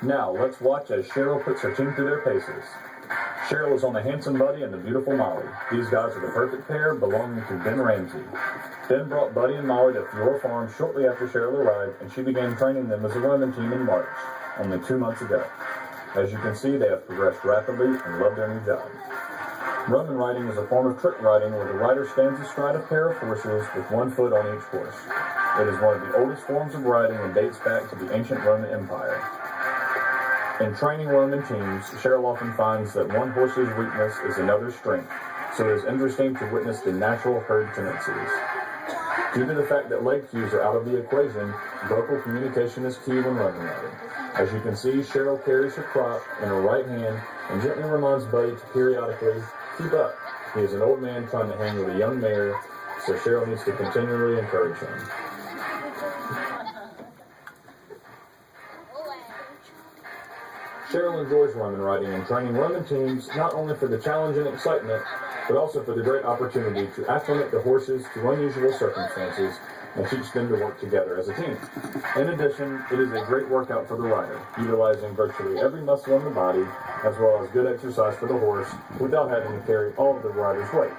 Now, let's watch as Cheryl puts her team through their paces. Cheryl is on the handsome Buddy and the beautiful Molly. These guys are the perfect pair, belonging to Ben Ramsey. Ben brought Buddy and Molly to Fiora Farm shortly after Cheryl arrived, and she began training them as a Roman team in March, only 2 months ago. As you can see, they have progressed rapidly and love their new job. Roman riding is a form of trick riding where the rider stands astride a pair of horses with 1 foot on each horse. It is one of the oldest forms of riding and dates back to the ancient Roman Empire. In training Roman teams, Cheryl often finds that one horse's weakness is another's strength, so it is interesting to witness the natural herd tendencies. Due to the fact that leg cues are out of the equation, vocal communication is key when Roman riding. As you can see, Cheryl carries her crop in her right hand and gently reminds Buddy to periodically keep up. He is an old man trying to hang with a young mare, so Cheryl needs to continually encourage him. Cheryl enjoys Roman riding and training Roman teams not only for the challenge and excitement, but also for the great opportunity to acclimate the horses to unusual circumstances and teach them to work together as a team. In addition, it is a great workout for the rider, utilizing virtually every muscle in the body, as well as good exercise for the horse, without having to carry all of the rider's weight.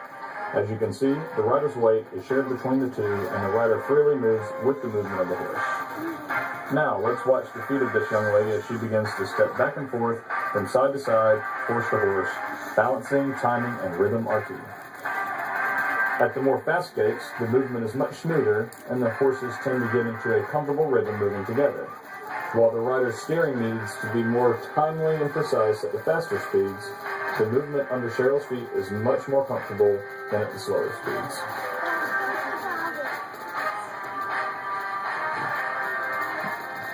As you can see, the rider's weight is shared between the two, and the rider freely moves with the movement of the horse. Now, let's watch the feet of this young lady as she begins to step back and forth from side to side, horse to horse. Balancing, timing, and rhythm are key. At the more fast gaits, the movement is much smoother, and the horses tend to get into a comfortable rhythm moving together. While the rider's steering needs to be more timely and precise at the faster speeds, the movement under Cheryl's feet is much more comfortable than at the slower speeds.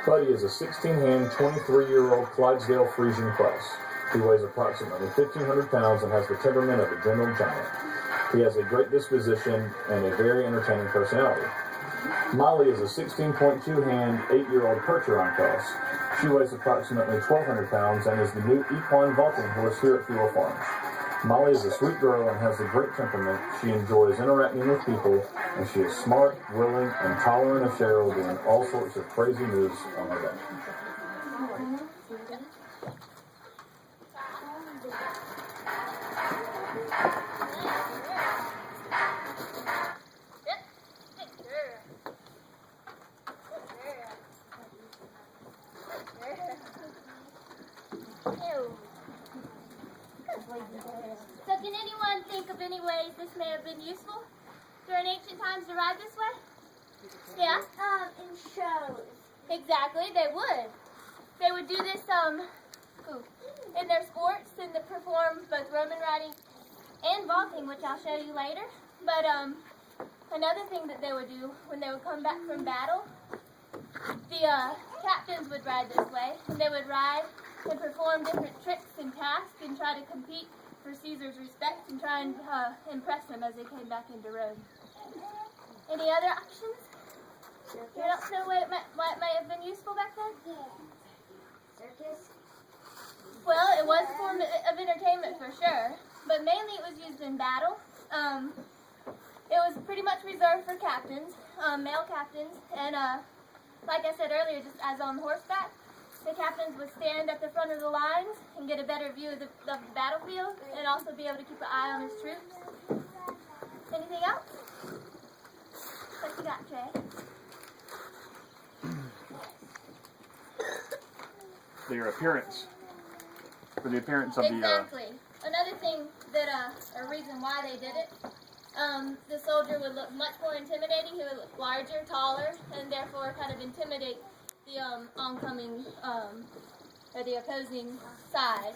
Buddy is a 16-hand, 23-year-old Clydesdale Friesian cross. He weighs approximately 1,500 pounds and has the temperament of a gentle giant. He has a great disposition and a very entertaining personality. Molly is a 16.2-hand, 8-year-old Percheron cross. She weighs approximately 1,200 pounds and is the new equine vaulting horse here at Fiora Farms. Molly is a sweet girl and has a great temperament. She enjoys interacting with people, and she is smart, willing, and tolerant of Cheryl doing all sorts of crazy moves on her back. So can anyone think of any ways this may have been useful during ancient times to ride this way? Yeah? In shows. Exactly, they would. They would do this in their sports and they perform both Roman riding and vaulting, which I'll show you later. But another thing that they would do when they would come back from battle, the captains would ride this way, and they would ride and perform different tricks and tasks and try to compete for Caesar's respect and try and impress them as they came back into Rome. Any other options? You don't know why it might have been useful back then? Yeah. Circus? Well, it was a form of entertainment for sure, but mainly it was used in battle. It was pretty much reserved for captains, male captains, and like I said earlier, just as on horseback, the captains would stand at the front of the lines and get a better view of the battlefield and also be able to keep an eye on his troops. Anything else? What you got, Trey? Their appearance. For the appearance of Exactly. Another thing that, a reason why they did it, the soldier would look much more intimidating. He would look larger, taller, and therefore kind of intimidate the oncoming, or the opposing side.